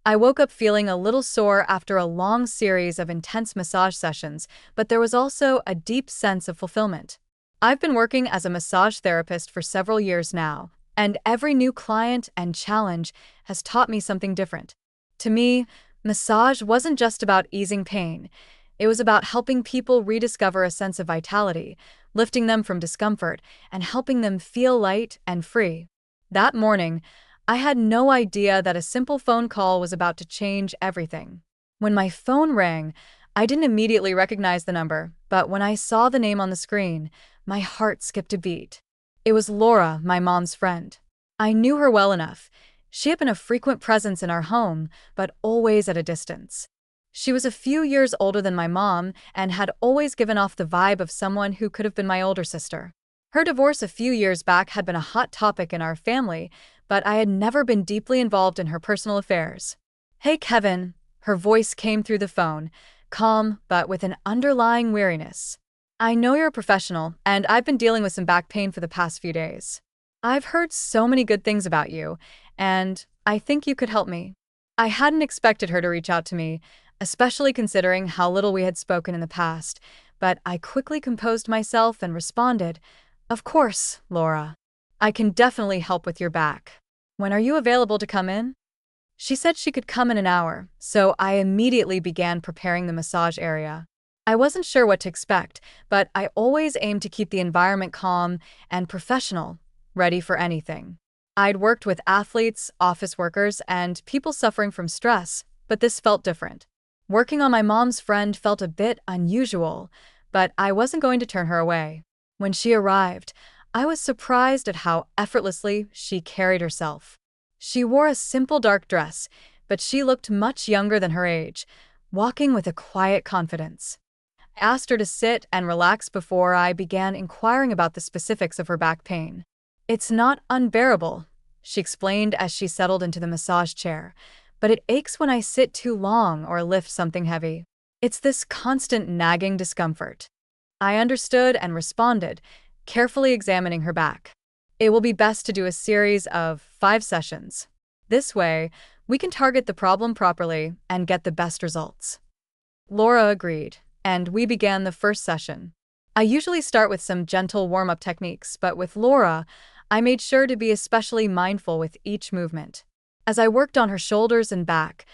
I woke up feeling a little sore after a long series of intense massage sessions, but there was also a deep sense of fulfillment. I've been working as a massage therapist for several years now, and every new client and challenge has taught me something different. To me, massage wasn't just about easing pain. It was about helping people rediscover a sense of vitality, lifting them from discomfort, and helping them feel light and free. That morning, I had no idea that a simple phone call was about to change everything. When my phone rang, I didn't immediately recognize the number, but when I saw the name on the screen, my heart skipped a beat. It was Laura, my mom's friend. I knew her well enough. She had been a frequent presence in our home, but always at a distance. She was a few years older than my mom and had always given off the vibe of someone who could have been my older sister. Her divorce a few years back had been a hot topic in our family, but I had never been deeply involved in her personal affairs. "Hey, Kevin," her voice came through the phone, calm but with an underlying weariness. "I know you're a professional, and I've been dealing with some back pain for the past few days. I've heard so many good things about you, and I think you could help me." I hadn't expected her to reach out to me, especially considering how little we had spoken in the past, but I quickly composed myself and responded, "Of course, Laura. I can definitely help with your back. When are you available to come in?" She said she could come in an hour, so I immediately began preparing the massage area. I wasn't sure what to expect, but I always aimed to keep the environment calm and professional, ready for anything. I'd worked with athletes, office workers, and people suffering from stress, but this felt different. Working on my mom's friend felt a bit unusual, but I wasn't going to turn her away. When she arrived, I was surprised at how effortlessly she carried herself. She wore a simple dark dress, but she looked much younger than her age, walking with a quiet confidence. I asked her to sit and relax before I began inquiring about the specifics of her back pain. "It's not unbearable," she explained as she settled into the massage chair, "but it aches when I sit too long or lift something heavy. It's this constant nagging discomfort." I understood and responded, carefully examining her back. "It will be best to do a series of 5 sessions. This way, we can target the problem properly and get the best results." Laura agreed, and we began the first session. I usually start with some gentle warm-up techniques, but with Laura, I made sure to be especially mindful with each movement. As I worked on her shoulders and back,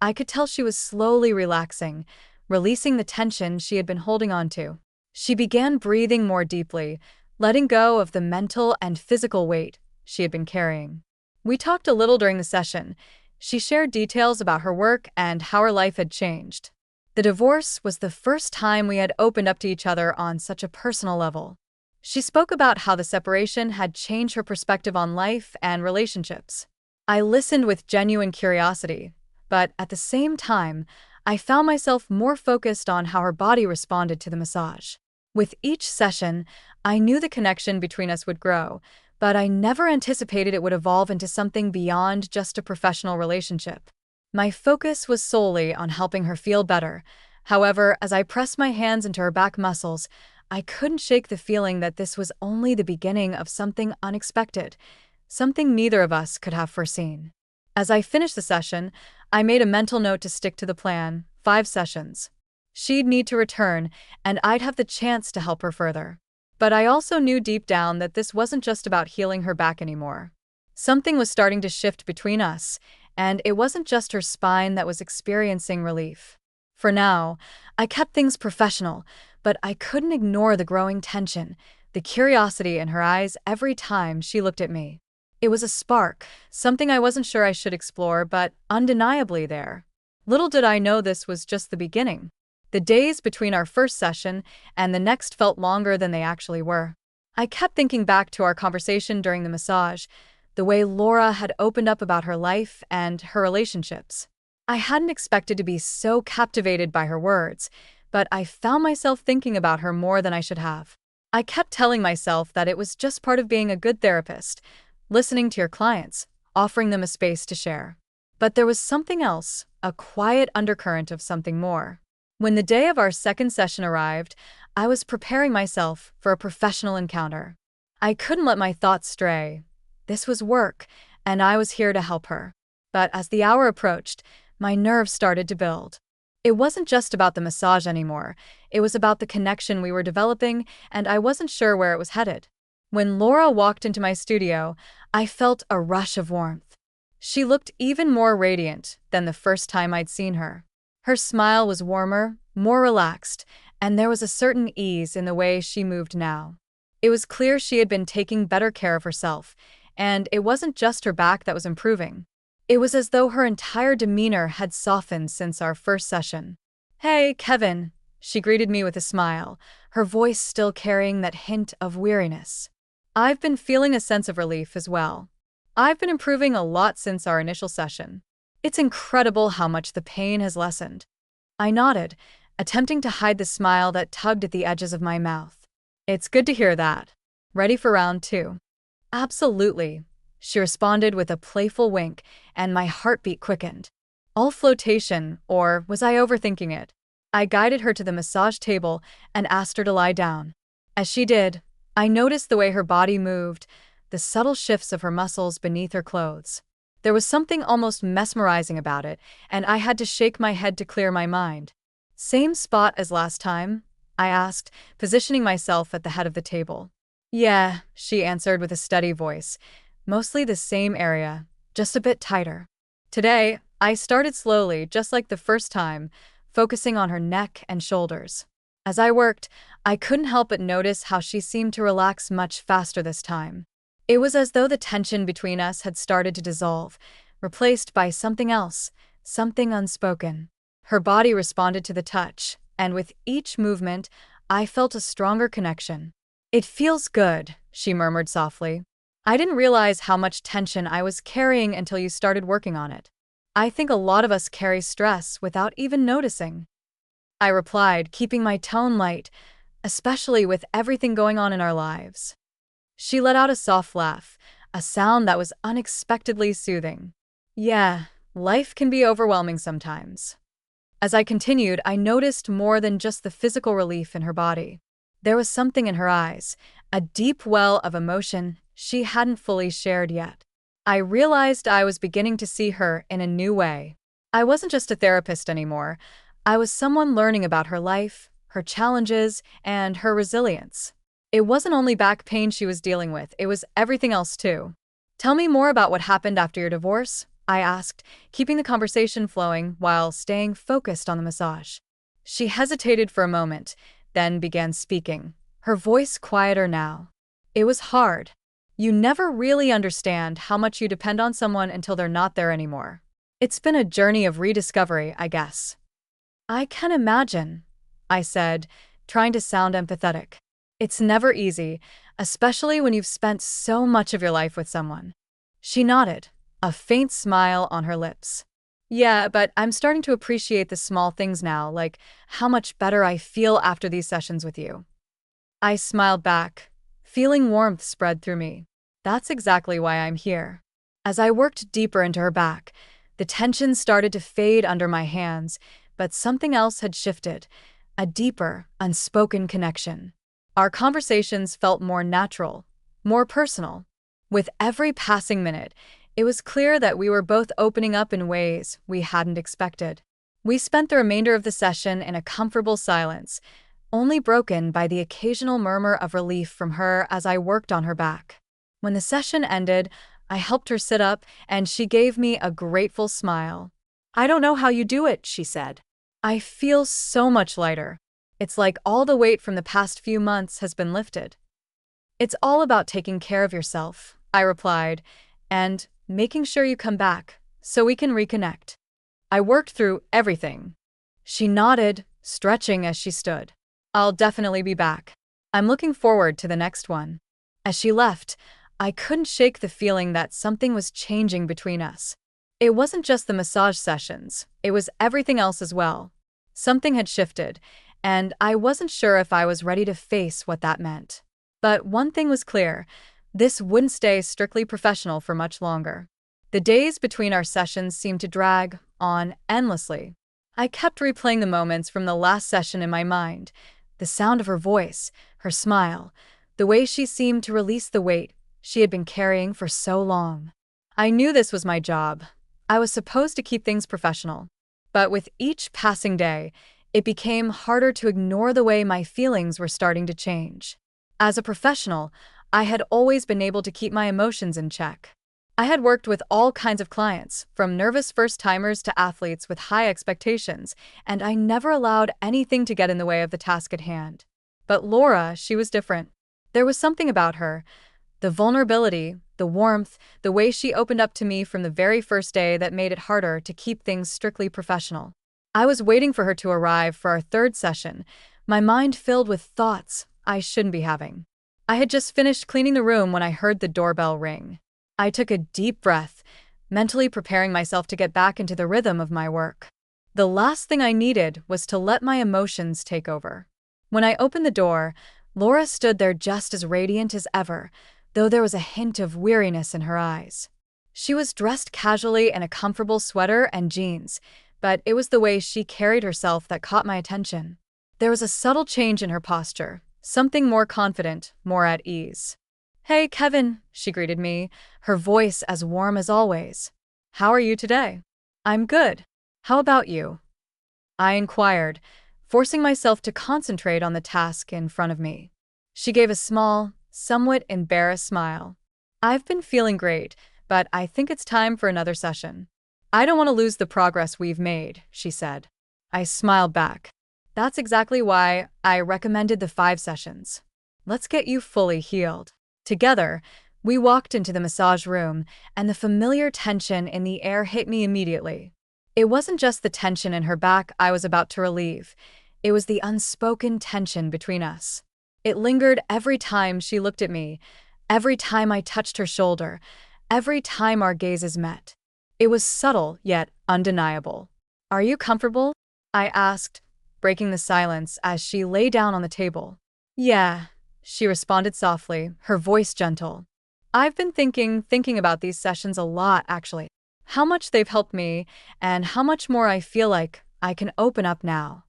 I could tell she was slowly relaxing, releasing the tension she had been holding on to. She began breathing more deeply, letting go of the mental and physical weight she had been carrying. We talked a little during the session. She shared details about her work and how her life had changed. The divorce was the first time we had opened up to each other on such a personal level. She spoke about how the separation had changed her perspective on life and relationships. I listened with genuine curiosity, but at the same time, I found myself more focused on how her body responded to the massage. With each session, I knew the connection between us would grow, but I never anticipated it would evolve into something beyond just a professional relationship. My focus was solely on helping her feel better. However, as I pressed my hands into her back muscles, I couldn't shake the feeling that this was only the beginning of something unexpected, something neither of us could have foreseen. As I finished the session, I made a mental note to stick to the plan, 5 sessions. She'd need to return, and I'd have the chance to help her further. But I also knew deep down that this wasn't just about healing her back anymore. Something was starting to shift between us, and it wasn't just her spine that was experiencing relief. For now, I kept things professional, but I couldn't ignore the growing tension, the curiosity in her eyes every time she looked at me. It was a spark, something I wasn't sure I should explore, but undeniably there. Little did I know this was just the beginning. The days between our first session and the next felt longer than they actually were. I kept thinking back to our conversation during the massage, the way Laura had opened up about her life and her relationships. I hadn't expected to be so captivated by her words, but I found myself thinking about her more than I should have. I kept telling myself that it was just part of being a good therapist, listening to your clients, offering them a space to share. But there was something else, a quiet undercurrent of something more. When the day of our second session arrived, I was preparing myself for a professional encounter. I couldn't let my thoughts stray. This was work, and I was here to help her. But as the hour approached, My nerves started to build. It wasn't just about the massage anymore, it was about the connection we were developing, and I wasn't sure where it was headed. When Laura walked into my studio, I felt a rush of warmth. She looked even more radiant than the first time I'd seen her. Her smile was warmer, more relaxed, and there was a certain ease in the way she moved now. It was clear she had been taking better care of herself, and it wasn't just her back that was improving. It was as though her entire demeanor had softened since our first session. "Hey, Kevin," she greeted me with a smile, her voice still carrying that hint of weariness. I've been feeling a sense of relief as well. I've been improving a lot since our initial session. It's incredible how much the pain has lessened. I nodded, attempting to hide the smile that tugged at the edges of my mouth. "It's good to hear that. Ready for round 2? "Absolutely," she responded with a playful wink, and my heartbeat quickened. All flotation, or was I overthinking it? I guided her to the massage table and asked her to lie down. As she did, I noticed the way her body moved, the subtle shifts of her muscles beneath her clothes. There was something almost mesmerizing about it, and I had to shake my head to clear my mind. "Same spot as last time?" I asked, positioning myself at the head of the table. "Yeah," she answered with a steady voice. "Mostly the same area, just a bit tighter." Today, I started slowly, just like the first time, focusing on her neck and shoulders. As I worked, I couldn't help but notice how she seemed to relax much faster this time. It was as though the tension between us had started to dissolve, replaced by something else, something unspoken. Her body responded to the touch, and with each movement, I felt a stronger connection. "It feels good," she murmured softly. "I didn't realize how much tension I was carrying until you started working on it. I think a lot of us carry stress without even noticing." I replied, keeping my tone light, especially with everything going on in our lives. She let out a soft laugh, a sound that was unexpectedly soothing. "Yeah, life can be overwhelming sometimes." As I continued, I noticed more than just the physical relief in her body. There was something in her eyes, a deep well of emotion she hadn't fully shared yet. I realized I was beginning to see her in a new way. I wasn't just a therapist anymore. I was someone learning about her life, her challenges, and her resilience. It wasn't only back pain she was dealing with, it was everything else too. "Tell me more about what happened after your divorce," I asked, keeping the conversation flowing while staying focused on the massage. She hesitated for a moment, then began speaking, her voice quieter now. "It was hard. You never really understand how much you depend on someone until they're not there anymore. It's been a journey of rediscovery, I guess." "I can imagine," I said, trying to sound empathetic. "It's never easy, especially when you've spent so much of your life with someone." She nodded, a faint smile on her lips. "Yeah, but I'm starting to appreciate the small things now, like how much better I feel after these sessions with you." I smiled back, feeling warmth spread through me. "That's exactly why I'm here." As I worked deeper into her back, the tension started to fade under my hands, but something else had shifted, a deeper, unspoken connection. Our conversations felt more natural, more personal. With every passing minute, it was clear that we were both opening up in ways we hadn't expected. We spent the remainder of the session in a comfortable silence, only broken by the occasional murmur of relief from her as I worked on her back. When the session ended, I helped her sit up, and she gave me a grateful smile. "I don't know how you do it," she said. "I feel so much lighter. It's like all the weight from the past few months has been lifted." "It's all about taking care of yourself," I replied, "and making sure you come back so we can reconnect." I worked through everything. She nodded, stretching as she stood. "I'll definitely be back. I'm looking forward to the next one." As she left, I couldn't shake the feeling that something was changing between us. It wasn't just the massage sessions, it was everything else as well. Something had shifted, and I wasn't sure if I was ready to face what that meant. But one thing was clear, this wouldn't stay strictly professional for much longer. The days between our sessions seemed to drag on endlessly. I kept replaying the moments from the last session in my mind, the sound of her voice, her smile, the way she seemed to release the weight she had been carrying for so long. I knew this was my job. I was supposed to keep things professional. But with each passing day, it became harder to ignore the way my feelings were starting to change. As a professional, I had always been able to keep my emotions in check. I had worked with all kinds of clients, from nervous first-timers to athletes with high expectations, and I never allowed anything to get in the way of the task at hand. But Laura, she was different. There was something about her, the vulnerability, the warmth, the way she opened up to me from the very first day that made it harder to keep things strictly professional. I was waiting for her to arrive for our third session, my mind filled with thoughts I shouldn't be having. I had just finished cleaning the room when I heard the doorbell ring. I took a deep breath, mentally preparing myself to get back into the rhythm of my work. The last thing I needed was to let my emotions take over. When I opened the door, Laura stood there just as radiant as ever, though there was a hint of weariness in her eyes. She was dressed casually in a comfortable sweater and jeans, but it was the way she carried herself that caught my attention. There was a subtle change in her posture, something more confident, more at ease. "Hey, Kevin," she greeted me, her voice as warm as always. "How are you today?" "I'm good. How about you?" I inquired, forcing myself to concentrate on the task in front of me. She gave a small, somewhat embarrassed smile. "I've been feeling great, but I think it's time for another session." "I don't want to lose the progress we've made," she said. I smiled back. "That's exactly why I recommended the 5 sessions. Let's get you fully healed." Together, we walked into the massage room, and the familiar tension in the air hit me immediately. It wasn't just the tension in her back I was about to relieve. It was the unspoken tension between us. It lingered every time she looked at me, every time I touched her shoulder, every time our gazes met. It was subtle, yet undeniable. "Are you comfortable?" I asked, breaking the silence as she lay down on the table. "Yeah," she responded softly, her voice gentle. "I've been thinking about these sessions a lot, actually. How much they've helped me, and how much more I feel like I can open up now."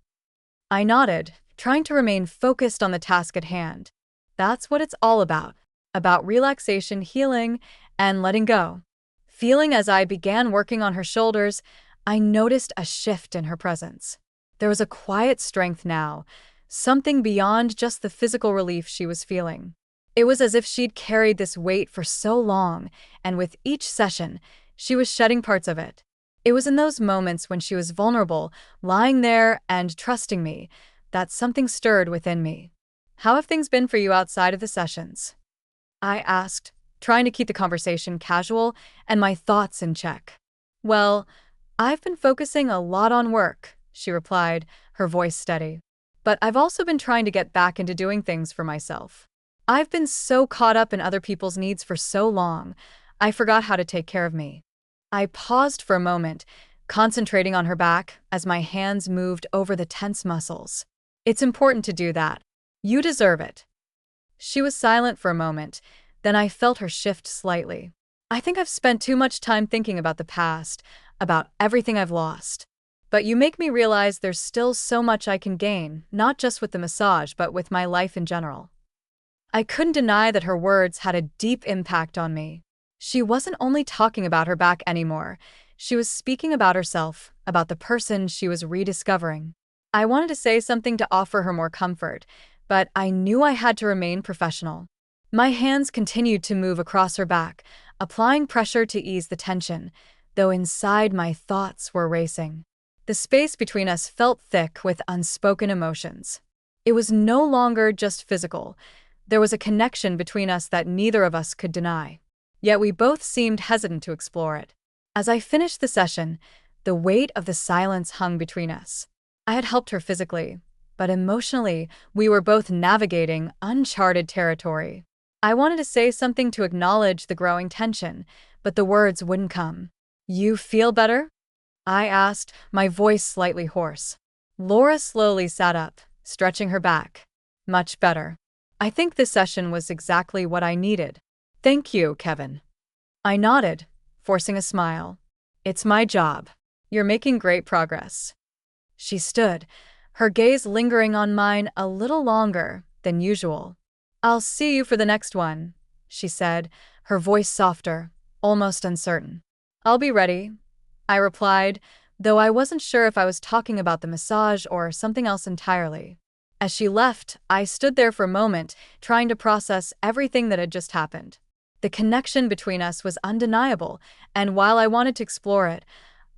I nodded, trying to remain focused on the task at hand. That's what it's all about relaxation, healing, and letting go. Feeling as I began working on her shoulders, I noticed a shift in her presence. There was a quiet strength now, something beyond just the physical relief she was feeling. It was as if she'd carried this weight for so long, and with each session, she was shedding parts of it. It was in those moments when she was vulnerable, lying there and trusting me, that something stirred within me. "How have things been for you outside of the sessions?" I asked, trying to keep the conversation casual and my thoughts in check. "Well, I've been focusing a lot on work," she replied, her voice steady. "But I've also been trying to get back into doing things for myself. I've been so caught up in other people's needs for so long, I forgot how to take care of me." I paused for a moment, concentrating on her back as my hands moved over the tense muscles. "It's important to do that. You deserve it." She was silent for a moment, then I felt her shift slightly. "I think I've spent too much time thinking about the past, about everything I've lost. But you make me realize there's still so much I can gain, not just with the massage, but with my life in general." I couldn't deny that her words had a deep impact on me. She wasn't only talking about her back anymore. She was speaking about herself, about the person she was rediscovering. I wanted to say something to offer her more comfort, but I knew I had to remain professional. My hands continued to move across her back, applying pressure to ease the tension, though inside my thoughts were racing. The space between us felt thick with unspoken emotions. It was no longer just physical. There was a connection between us that neither of us could deny. Yet we both seemed hesitant to explore it. As I finished the session, the weight of the silence hung between us. I had helped her physically, but emotionally, we were both navigating uncharted territory. I wanted to say something to acknowledge the growing tension, but the words wouldn't come. "You feel better?" I asked, my voice slightly hoarse. Laura slowly sat up, stretching her back. "Much better. I think this session was exactly what I needed." "Thank you, Kevin." I nodded, forcing a smile. "It's my job. You're making great progress." She stood, her gaze lingering on mine a little longer than usual. "I'll see you for the next one," she said, her voice softer, almost uncertain. "I'll be ready," I replied, though I wasn't sure if I was talking about the massage or something else entirely. As she left, I stood there for a moment, trying to process everything that had just happened. The connection between us was undeniable, and while I wanted to explore it,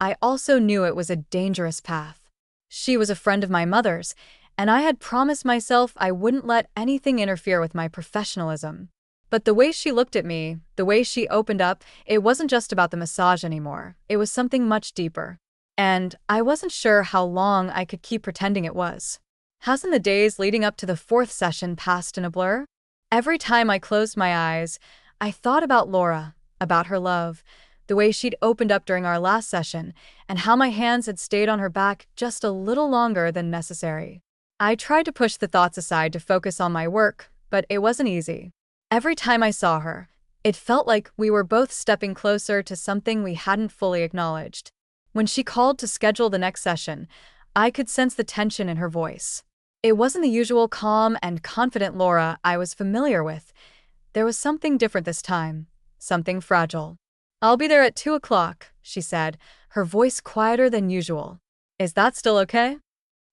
I also knew it was a dangerous path. She was a friend of my mother's, and I had promised myself I wouldn't let anything interfere with my professionalism. But the way she looked at me, the way she opened up, it wasn't just about the massage anymore. It was something much deeper. And I wasn't sure how long I could keep pretending it was. Hasn't the days leading up to the fourth session passed in a blur? Every time I closed my eyes, I thought about Laura, about her love, the way she'd opened up during our last session, and how my hands had stayed on her back just a little longer than necessary. I tried to push the thoughts aside to focus on my work, but it wasn't easy. Every time I saw her, it felt like we were both stepping closer to something we hadn't fully acknowledged. When she called to schedule the next session, I could sense the tension in her voice. It wasn't the usual calm and confident Laura I was familiar with. There was something different this time, something fragile. "I'll be there at 2 o'clock, she said, her voice quieter than usual. "Is that still okay?"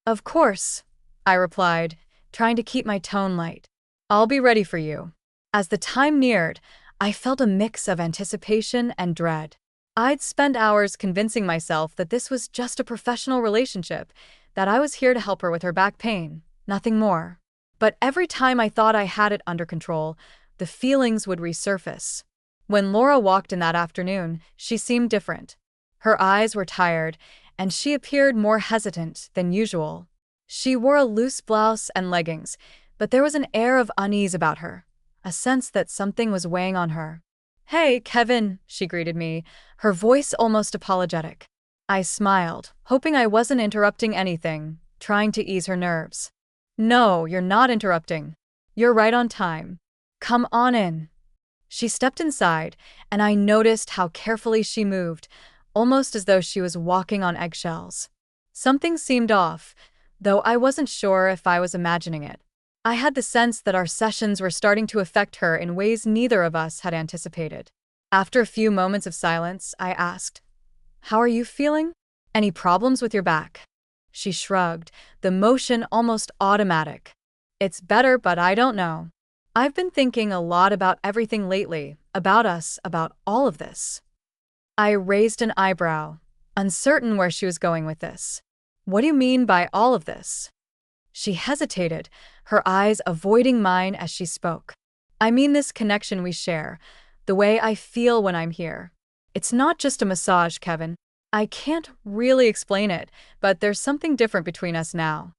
"Of course," I replied, trying to keep my tone light. "I'll be ready for you." As the time neared, I felt a mix of anticipation and dread. I'd spent hours convincing myself that this was just a professional relationship, that I was here to help her with her back pain, nothing more. But every time I thought I had it under control, the feelings would resurface. When Laura walked in that afternoon, she seemed different. Her eyes were tired, and she appeared more hesitant than usual. She wore a loose blouse and leggings, but there was an air of unease about her, a sense that something was weighing on her. "Hey, Kevin," she greeted me, her voice almost apologetic. I smiled, hoping I wasn't interrupting anything, trying to ease her nerves. "No, you're not interrupting. You're right on time. Come on in." She stepped inside, and I noticed how carefully she moved, almost as though she was walking on eggshells. Something seemed off, though I wasn't sure if I was imagining it. I had the sense that our sessions were starting to affect her in ways neither of us had anticipated. After a few moments of silence, I asked, "How are you feeling? Any problems with your back?" She shrugged, the motion almost automatic. "It's better, but I don't know. I've been thinking a lot about everything lately, about us, about all of this." I raised an eyebrow, uncertain where she was going with this. "What do you mean by all of this?" She hesitated, her eyes avoiding mine as she spoke. "I mean this connection we share, the way I feel when I'm here. It's not just a massage, Kevin. I can't really explain it, but there's something different between us now."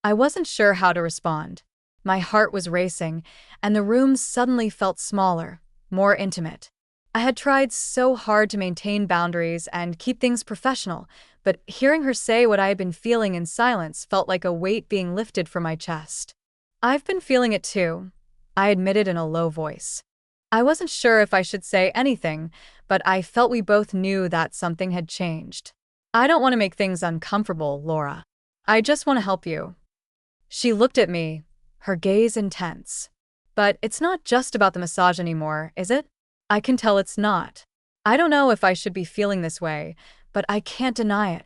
I wasn't sure how to respond. My heart was racing, and the room suddenly felt smaller, more intimate. I had tried so hard to maintain boundaries and keep things professional, but hearing her say what I had been feeling in silence felt like a weight being lifted from my chest. "I've been feeling it too," I admitted in a low voice. I wasn't sure if I should say anything, but I felt we both knew that something had changed. "I don't want to make things uncomfortable, Laura. I just want to help you." She looked at me, her gaze intense. "But it's not just about the massage anymore, is it?" "I can tell it's not. I don't know if I should be feeling this way, but I can't deny it.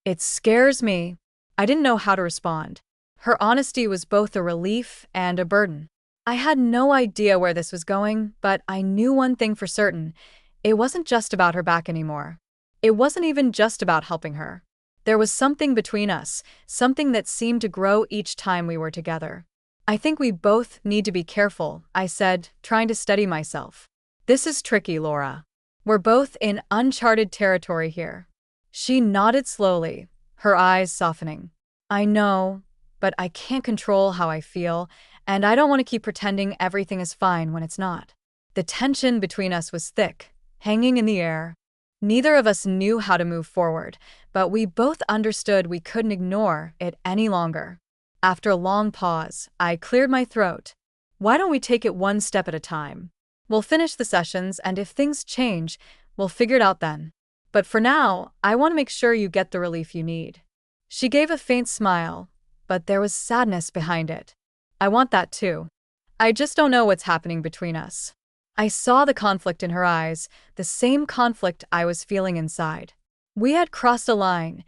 It scares me." I didn't know how to respond. Her honesty was both a relief and a burden. I had no idea where this was going, but I knew one thing for certain. It wasn't just about her back anymore. It wasn't even just about helping her. There was something between us, something that seemed to grow each time we were together. "I think we both need to be careful," I said, trying to steady myself. "This is tricky, Laura. We're both in uncharted territory here." She nodded slowly, her eyes softening. "I know, but I can't control how I feel, and I don't want to keep pretending everything is fine when it's not." The tension between us was thick, hanging in the air. Neither of us knew how to move forward, but we both understood we couldn't ignore it any longer. After a long pause, I cleared my throat. "Why don't we take it one step at a time? We'll finish the sessions, and if things change, we'll figure it out then. But for now, I want to make sure you get the relief you need." She gave a faint smile, but there was sadness behind it. "I want that too. I just don't know what's happening between us." I saw the conflict in her eyes, the same conflict I was feeling inside. We had crossed a line,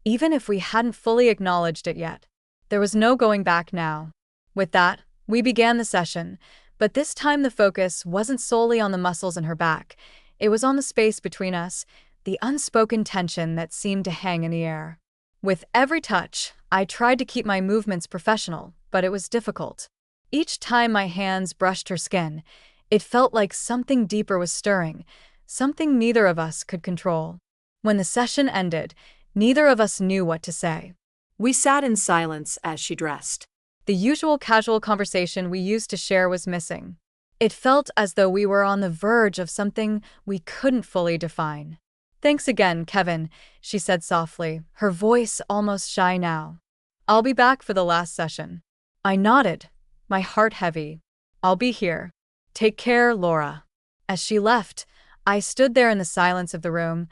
even if we hadn't fully acknowledged it yet. There was no going back now. With that, we began the session, but this time the focus wasn't solely on the muscles in her back. It was on the space between us, the unspoken tension that seemed to hang in the air. With every touch, I tried to keep my movements professional, but it was difficult. Each time my hands brushed her skin, it felt like something deeper was stirring, something neither of us could control. When the session ended, neither of us knew what to say. We sat in silence as she dressed. The usual casual conversation we used to share was missing. It felt as though we were on the verge of something we couldn't fully define. "Thanks again, Kevin," she said softly, her voice almost shy now. "I'll be back for the last session." I nodded, my heart heavy. "I'll be here. Take care, Laura." As she left, I stood there in the silence of the room,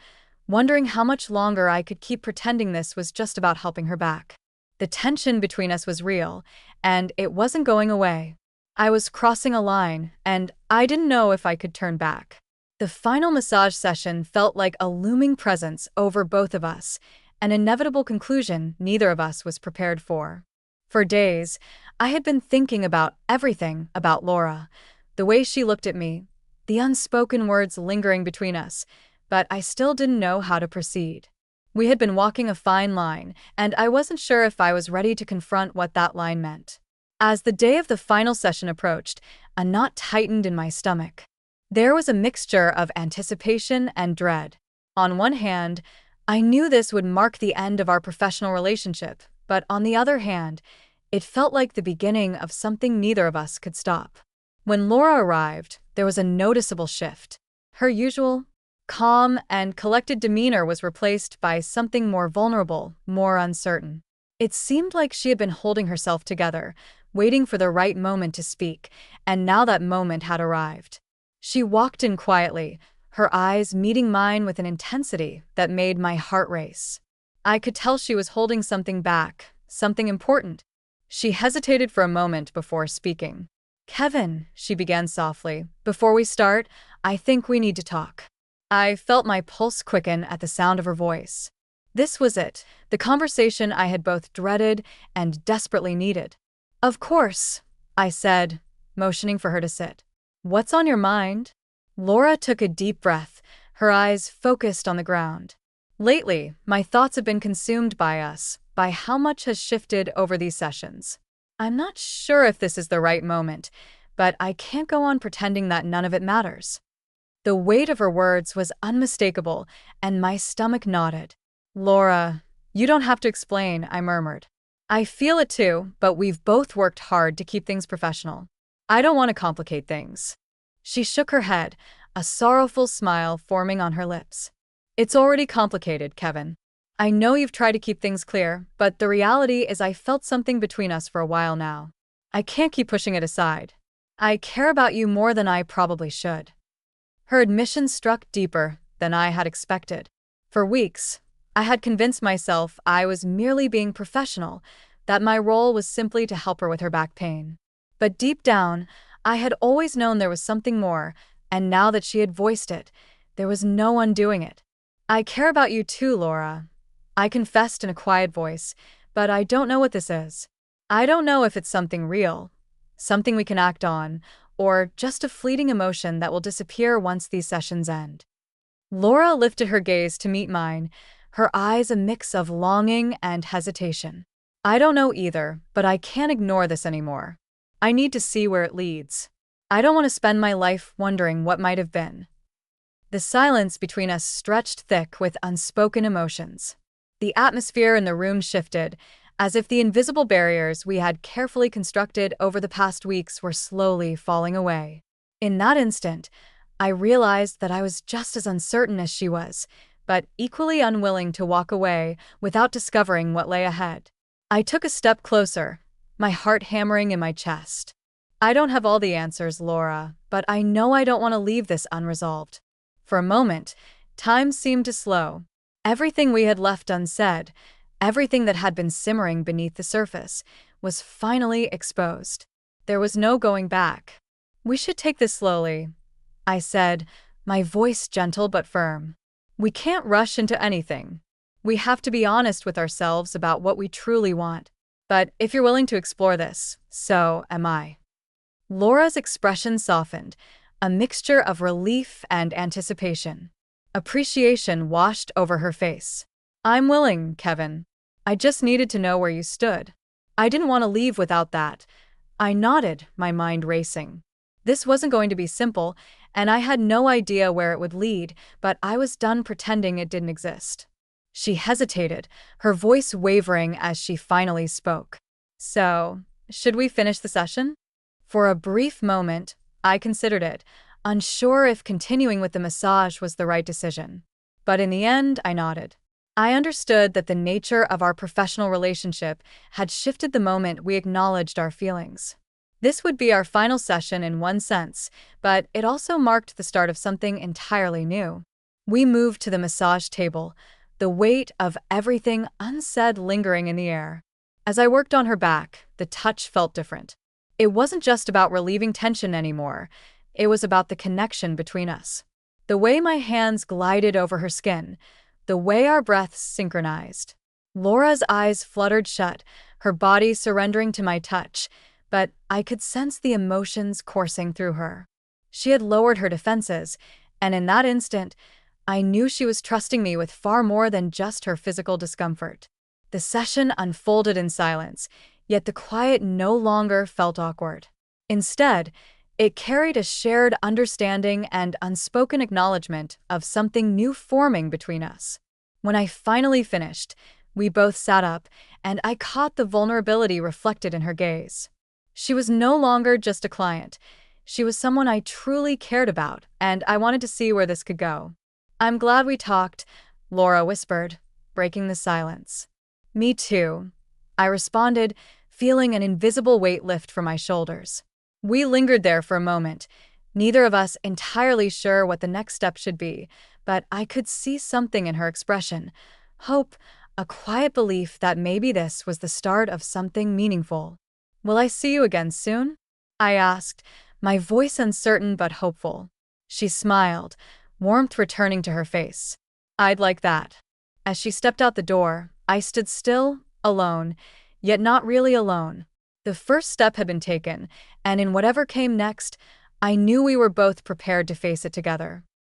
wondering how much longer I could keep pretending this was just about helping her back. The tension between us was real, and it wasn't going away. I was crossing a line, and I didn't know if I could turn back. The final massage session felt like a looming presence over both of us, an inevitable conclusion neither of us was prepared for. For days, I had been thinking about everything about Laura, the way she looked at me, the unspoken words lingering between us, but I still didn't know how to proceed. We had been walking a fine line, and I wasn't sure if I was ready to confront what that line meant. As the day of the final session approached, a knot tightened in my stomach. There was a mixture of anticipation and dread. On one hand, I knew this would mark the end of our professional relationship, but on the other hand, it felt like the beginning of something neither of us could stop. When Laura arrived, there was a noticeable shift. Her usual, calm and collected demeanor was replaced by something more vulnerable, more uncertain. It seemed like she had been holding herself together, waiting for the right moment to speak, and now that moment had arrived. She walked in quietly, her eyes meeting mine with an intensity that made my heart race. I could tell she was holding something back, something important. She hesitated for a moment before speaking. "Kevin," she began softly, "before we start, I think we need to talk." I felt my pulse quicken at the sound of her voice. This was it, the conversation I had both dreaded and desperately needed. "Of course," I said, motioning for her to sit. "What's on your mind?" Laura took a deep breath, her eyes focused on the ground. "Lately, my thoughts have been consumed by us, by how much has shifted over these sessions. I'm not sure if this is the right moment, but I can't go on pretending that none of it matters." The weight of her words was unmistakable, and my stomach knotted. "Laura, you don't have to explain," I murmured. "I feel it too, but we've both worked hard to keep things professional. I don't want to complicate things." She shook her head, a sorrowful smile forming on her lips. "It's already complicated, Kevin. I know you've tried to keep things clear, but the reality is I felt something between us for a while now. I can't keep pushing it aside. I care about you more than I probably should." Her admission struck deeper than I had expected. For weeks, I had convinced myself I was merely being professional, that my role was simply to help her with her back pain. But deep down, I had always known there was something more, and now that she had voiced it, there was no undoing it. "I care about you too, Laura," I confessed in a quiet voice, "but I don't know what this is. I don't know if it's something real, something we can act on, or just a fleeting emotion that will disappear once these sessions end." Laura lifted her gaze to meet mine, her eyes a mix of longing and hesitation. "I don't know either, but I can't ignore this anymore. I need to see where it leads. I don't want to spend my life wondering what might have been." The silence between us stretched thick with unspoken emotions. The atmosphere in the room shifted, as if the invisible barriers we had carefully constructed over the past weeks were slowly falling away. In that instant, I realized that I was just as uncertain as she was, but equally unwilling to walk away without discovering what lay ahead. I took a step closer, my heart hammering in my chest. "I don't have all the answers, Laura, but I know I don't want to leave this unresolved." For a moment, time seemed to slow. Everything we had left unsaid, everything that had been simmering beneath the surface, was finally exposed. There was no going back. "We should take this slowly," I said, my voice gentle but firm. We can't rush into anything. We have to be honest with ourselves about what we truly want. But if you're willing to explore this, so am I. Laura's expression softened, a mixture of relief and anticipation. Appreciation washed over her face. I'm willing, Kevin. I just needed to know where you stood. I didn't want to leave without that. I nodded, my mind racing. This wasn't going to be simple, and I had no idea where it would lead, but I was done pretending it didn't exist. She hesitated, her voice wavering as she finally spoke. So, should we finish the session? For a brief moment, I considered it, unsure if continuing with the massage was the right decision. But in the end, I nodded. I understood that the nature of our professional relationship had shifted the moment we acknowledged our feelings. This would be our final session in one sense, but it also marked the start of something entirely new. We moved to the massage table, the weight of everything unsaid lingering in the air. As I worked on her back, the touch felt different. It wasn't just about relieving tension anymore. It was about the connection between us. The way my hands glided over her skin, the way our breaths synchronized. Laura's eyes fluttered shut, her body surrendering to my touch, but I could sense the emotions coursing through her. She had lowered her defenses, and in that instant, I knew she was trusting me with far more than just her physical discomfort. The session unfolded in silence, yet the quiet no longer felt awkward. Instead, it carried a shared understanding and unspoken acknowledgement of something new forming between us. When I finally finished, we both sat up, and I caught the vulnerability reflected in her gaze. She was no longer just a client. She was someone I truly cared about, and I wanted to see where this could go. I'm glad we talked, Laura whispered, breaking the silence. Me too, I responded, feeling an invisible weight lift from my shoulders. We lingered there for a moment, neither of us entirely sure what the next step should be, but I could see something in her expression. Hope, a quiet belief that maybe this was the start of something meaningful. Will I see you again soon? I asked, my voice uncertain but hopeful. She smiled, warmth returning to her face. I'd like that. As she stepped out the door, I stood still, alone, yet not really alone. The first step had been taken, and in whatever came next, I knew we were both prepared to face it together.